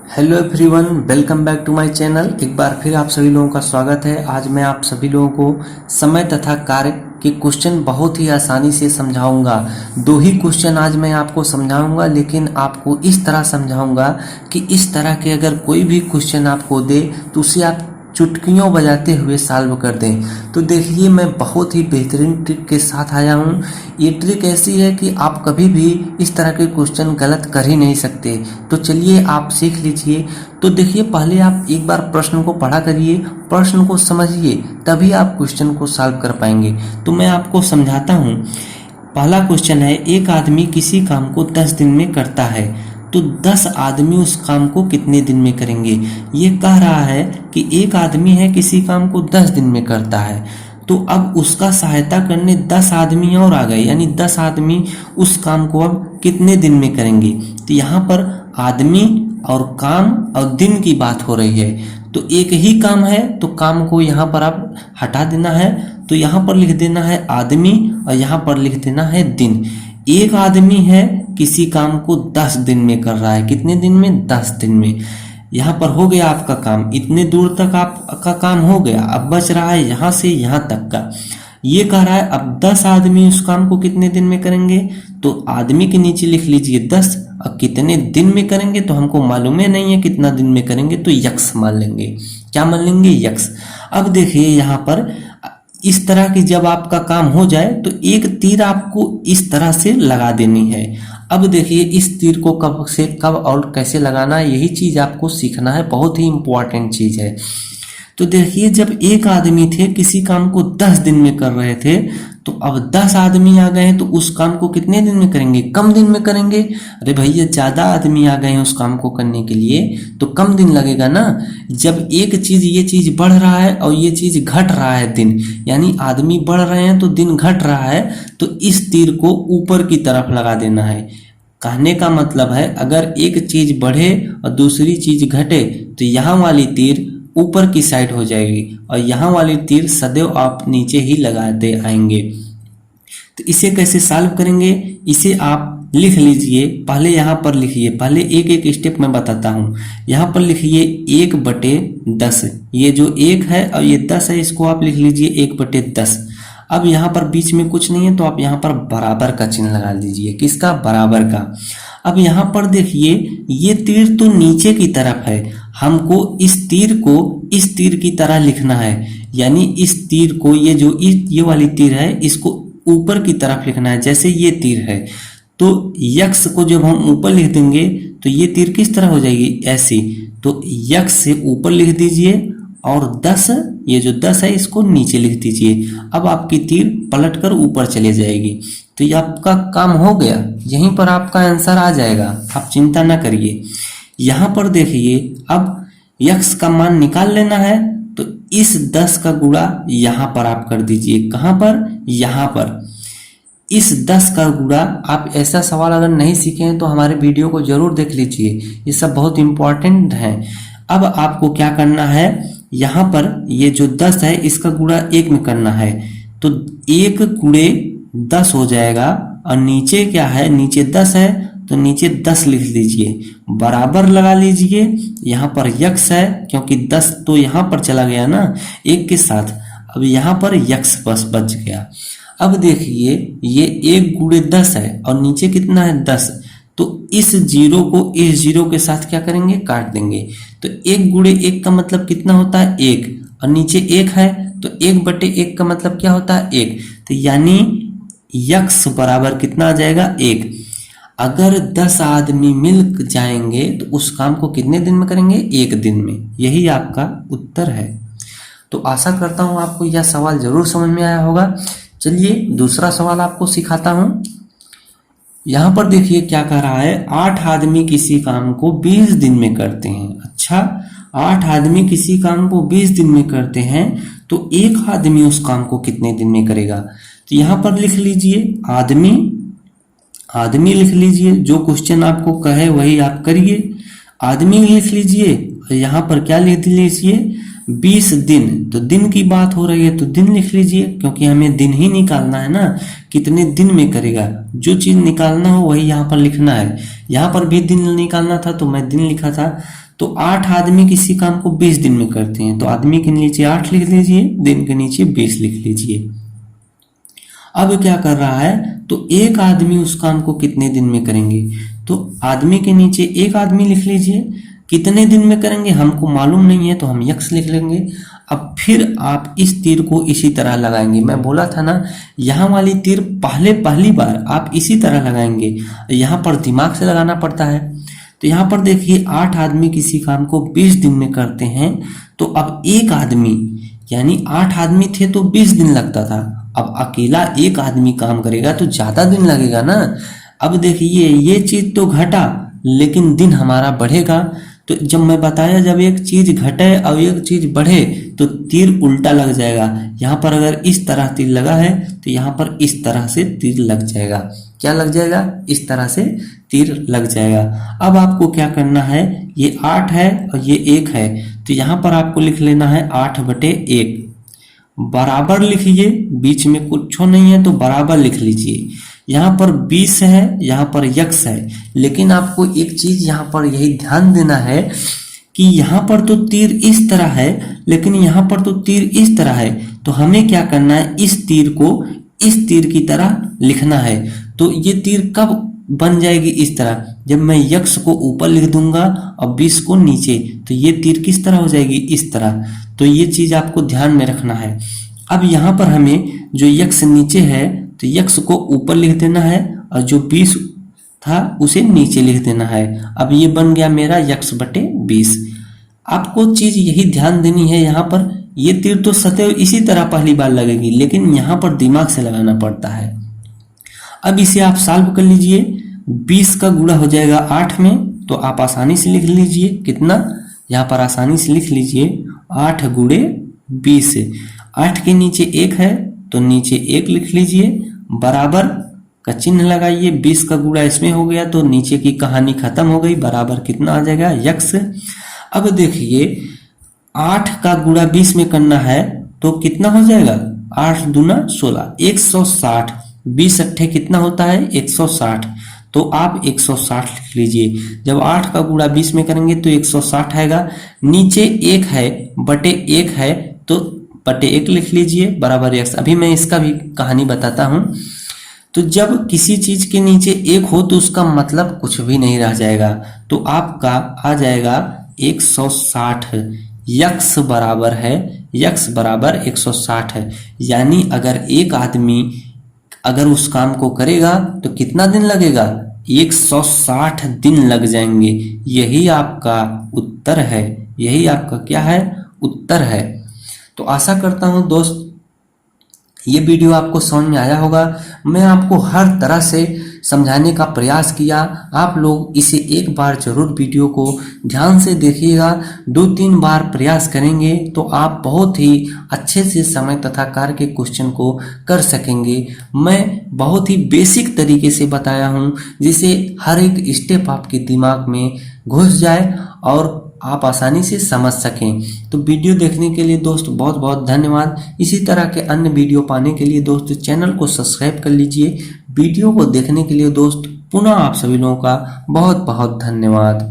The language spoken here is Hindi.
Hello everyone, welcome back to my channel. एक बार फिर आप सभी लोगों का स्वागत है। आज मैं आप सभी लोगों को समय तथा कार्य के क्वेश्चन बहुत ही आसानी से समझाऊंगा। दो ही क्वेश्चन आज मैं आपको समझाऊंगा, लेकिन आपको इस तरह समझाऊंगा कि इस तरह के अगर कोई भी क्वेश्चन आपको दे तो उसे आप चुटकियों बजाते हुए सॉल्व कर दें। तो देखिए, मैं बहुत ही बेहतरीन ट्रिक के साथ आया हूँ। ये ट्रिक ऐसी है कि आप कभी भी इस तरह के क्वेश्चन गलत कर ही नहीं सकते। तो चलिए आप सीख लीजिए। तो देखिए, पहले आप एक बार प्रश्न को पढ़ा करिए, प्रश्न को समझिए, तभी आप क्वेश्चन को सॉल्व कर पाएंगे। तो मैं आपको समझाता हूँ। पहला क्वेश्चन है, एक आदमी किसी काम को 10 दिन में करता है तो 10 आदमी उस काम को कितने दिन में करेंगे। ये कह रहा है कि एक आदमी है किसी काम को 10 दिन में करता है, तो अब उसका सहायता करने 10 आदमी और आ गए, यानी 10 आदमी उस काम को अब कितने दिन में करेंगे। तो यहाँ पर आदमी और काम और दिन की बात हो रही है। तो एक ही काम है तो काम को यहाँ पर आप हटा देना है। तो यहाँ पर लिख देना है आदमी और यहाँ पर लिख देना है दिन। एक आदमी है किसी काम को 10 दिन में कर रहा है। कितने दिन में? 10 दिन में। यहाँ पर हो गया आपका काम, इतने दूर तक आपका काम हो गया। अब बच रहा है यहाँ से यहाँ तक का। ये कह रहा है अब 10 आदमी उस काम को कितने दिन में करेंगे। तो आदमी के नीचे लिख लीजिए 10। अब कितने दिन में करेंगे तो हमको मालूम ही नहीं है कितना दिन में करेंगे, तो यक्स मान लेंगे। क्या मान लेंगे? यक्स। अब देखिए यहाँ पर इस तरह की जब आपका काम हो जाए तो एक तीर आपको इस तरह से लगा देनी है। अब देखिए इस तीर को कब से कब और कैसे लगाना है, यही चीज आपको सीखना है। बहुत ही इंपॉर्टेंट चीज है। तो देखिए, जब एक आदमी थे किसी काम को 10 दिन में कर रहे थे, तो अब 10 आदमी आ गए हैं तो उस काम को कितने दिन में करेंगे? कम दिन में करेंगे। अरे भैया, ज्यादा आदमी आ गए हैं उस काम को करने के लिए तो कम दिन लगेगा ना। जब एक चीज ये चीज बढ़ रहा है और ये चीज घट रहा है दिन, यानी आदमी बढ़ रहे हैं तो दिन घट रहा है, तो इस तीर को ऊपर की तरफ लगा देना है। कहने का मतलब है, अगर एक चीज बढ़े और दूसरी चीज घटे तो यहाँ वाली तीर ऊपर की साइड हो जाएगी और यहाँ वाली तीर सदैव आप नीचे ही लगाते आएंगे। तो इसे कैसे सॉल्व करेंगे, इसे आप लिख लीजिए। पहले यहाँ पर लिखिए, पहले एक एक स्टेप मैं बताता हूँ। यहाँ पर लिखिए 1/10। ये जो 1 है और ये 10 है, इसको आप लिख लीजिए 1/10। अब यहाँ पर बीच में कुछ नहीं है तो आप यहाँ पर बराबर का चिन्ह लगा लीजिए। किसका? बराबर का। अब यहाँ पर देखिए, ये तीर तो नीचे की तरफ है, हमको इस तीर को इस तीर की तरह लिखना है। यानी इस तीर को, ये वाली तीर है, इसको ऊपर की तरफ लिखना है। जैसे ये तीर है तो यक्स को जब हम ऊपर लिख देंगे तो ये तीर किस तरह हो जाएगी? ऐसी। तो यक्स से ऊपर लिख दीजिए और 10, ये जो 10 है इसको नीचे लिख दीजिए। अब आपकी तीर पलट कर ऊपर चले जाएगी। तो ये आपका काम हो गया। यहीं पर आपका आंसर आ जाएगा, आप चिंता ना करिए। यहाँ पर देखिए, अब यक्स का मान निकाल लेना है तो इस 10 का गुणा यहाँ पर आप कर दीजिए। कहाँ पर? यहाँ पर। इस 10 का गुणा, आप ऐसा सवाल अगर नहीं सीखे हैं तो हमारे वीडियो को जरूर देख लीजिए, ये सब बहुत इंपॉर्टेंट है। अब आपको क्या करना है, यहाँ पर ये जो 10 है इसका गुणा 1 में करना है। तो 1 गुणे 10 हो जाएगा और नीचे क्या है? नीचे 10 है तो नीचे 10 लिख लीजिए, बराबर लगा लीजिए। यहाँ पर यक्स है क्योंकि 10 तो यहाँ पर चला गया ना 1 के साथ। अब यहाँ पर यक्स बस बच गया। अब देखिए, ये 1 गुणे 10 है और नीचे कितना है? 10। तो इस जीरो को इस जीरो के साथ क्या करेंगे? काट देंगे। तो 1 गुणे 1 का मतलब कितना होता है? 1। और नीचे 1 है तो 1/1 का मतलब क्या होता है? 1। तो यानी यक्स बराबर कितना आ जाएगा? 1। अगर 10 आदमी मिल जाएंगे तो उस काम को कितने दिन में करेंगे? 1 दिन में। यही आपका उत्तर है। तो आशा करता हूं आपको यह सवाल जरूर समझ में आया होगा। चलिए दूसरा सवाल आपको सिखाता हूं। यहाँ पर देखिए क्या कह रहा है, 8 आदमी किसी काम को 20 दिन में करते हैं। अच्छा, 8 आदमी किसी काम को 20 दिन में करते हैं तो एक आदमी उस काम को कितने दिन में करेगा। तो यहाँ पर लिख लीजिए आदमी, आदमी लिख लीजिए। जो क्वेश्चन आपको कहे वही आप करिए। आदमी लिख लीजिए और यहाँ पर क्या लिख लीजिए? 20 दिन, तो दिन की बात हो रही है तो दिन लिख लीजिए, क्योंकि हमें दिन ही निकालना है ना, कितने दिन में करेगा। जो चीज निकालना हो वही यहाँ पर लिखना है। यहाँ पर भी दिन निकालना था तो मैं दिन लिखा था। तो 8 आदमी किसी काम को 20 दिन में करते हैं, तो आदमी के नीचे 8 लिख लीजिए, दिन के नीचे 20 लिख लीजिए। अब क्या कर रहा है, तो एक आदमी उस काम को कितने दिन में करेंगे, तो आदमी के नीचे एक आदमी लिख लीजिए। कितने दिन में करेंगे हमको मालूम नहीं है, तो हम यक्स लिख लेंगे। अब फिर आप इस तीर को इसी तरह लगाएंगे। मैं बोला था ना, यहाँ वाली तीर पहली बार आप इसी तरह लगाएंगे, यहाँ पर दिमाग से लगाना पड़ता है। तो यहाँ पर देखिए 8 आदमी किसी काम को 20 दिन में करते हैं, तो अब एक आदमी, यानी 8 आदमी थे तो 20 दिन लगता था, अब अकेला एक आदमी काम करेगा तो ज्यादा दिन लगेगा ना। अब देखिए ये चीज तो घटा, लेकिन दिन हमारा बढ़ेगा। तो जब मैं बताया, जब एक चीज घटे और एक चीज बढ़े तो तीर उल्टा लग जाएगा। यहाँ पर अगर इस तरह तीर लगा है तो यहाँ पर इस तरह से तीर लग जाएगा। क्या लग जाएगा, इस तरह से तीर लग जाएगा। अब आपको क्या करना है, ये 8 है और ये 1 है, तो यहाँ पर आपको लिख लेना है 8/1 बराबर लिखिए, बीच में कुछ नहीं है तो बराबर लिख लीजिए। यहाँ पर 20 है, यहाँ पर यक्स है, लेकिन आपको एक चीज यहाँ पर यही ध्यान देना है कि यहाँ पर तो तीर इस तरह है, लेकिन यहाँ पर तो तीर इस तरह है। तो हमें क्या करना है, इस तीर को इस तीर की तरह लिखना है। तो ये तीर कब बन जाएगी इस तरह, जब मैं यक्स को ऊपर लिख दूंगा और 20 को नीचे, तो ये तीर किस तरह हो जाएगी, इस तरह। तो ये चीज आपको ध्यान में रखना है। अब यहाँ पर हमें जो यक्स नीचे है तो यक्स को ऊपर लिख देना है, और जो 20 था उसे नीचे लिख देना है। अब ये बन गया मेरा यक्स/20। आपको चीज यही ध्यान देनी है, यहाँ पर ये तीर तो सदैव इसी तरह पहली बार लगेगी, लेकिन यहाँ पर दिमाग से लगाना पड़ता है। अब इसे आप सॉल्व कर लीजिए, 20 का गुणा हो जाएगा 8 में, तो आप आसानी से लिख लीजिए कितना, यहाँ पर आसानी से लिख लीजिए 8 गुणे 20। 8 के नीचे 1 है तो नीचे 1 लिख लीजिए, बराबर का चिन्ह लगाइए। 20 का गुणा इसमें हो गया तो नीचे की कहानी खत्म हो गई, बराबर कितना आ जाएगा, यक्स। अब देखिए 8 का गुणा 20 में करना है तो कितना हो जाएगा, 8 दूना 16, 160। 20 अट्ठे कितना होता है, 160, तो आप 160 लिख लीजिए। जब 8 का गुणा 20 में करेंगे तो 160 आएगा। नीचे 1 है बटे 1 है तो बटे 1 लिख लीजिए, बराबर यक्स। अभी मैं इसका भी कहानी बताता हूं। तो जब किसी चीज के नीचे 1 हो तो उसका मतलब कुछ भी नहीं रह जाएगा, तो आपका आ जाएगा 160। यक्स बराबर है, यक्स बराबर 160 है। यानी अगर एक आदमी अगर उस काम को करेगा तो कितना दिन लगेगा, 160 दिन लग जाएंगे। यही आपका उत्तर है, यही आपका क्या है, उत्तर है। तो आशा करता हूं दोस्त ये वीडियो आपको समझ में आया होगा। मैं आपको हर तरह से समझाने का प्रयास किया। आप लोग इसे एक बार जरूर वीडियो को ध्यान से देखिएगा, 2-3 बार प्रयास करेंगे तो आप बहुत ही अच्छे से समय तथा कार्य के क्वेश्चन को कर सकेंगे। मैं बहुत ही बेसिक तरीके से बताया हूं, जिसे हर एक स्टेप आपके दिमाग में घुस जाए और आप आसानी से समझ सकें। तो वीडियो देखने के लिए दोस्त बहुत बहुत धन्यवाद। इसी तरह के अन्य वीडियो पाने के लिए दोस्त चैनल को सब्सक्राइब कर लीजिए। वीडियो को देखने के लिए दोस्त पुनः आप सभी लोगों का बहुत बहुत धन्यवाद।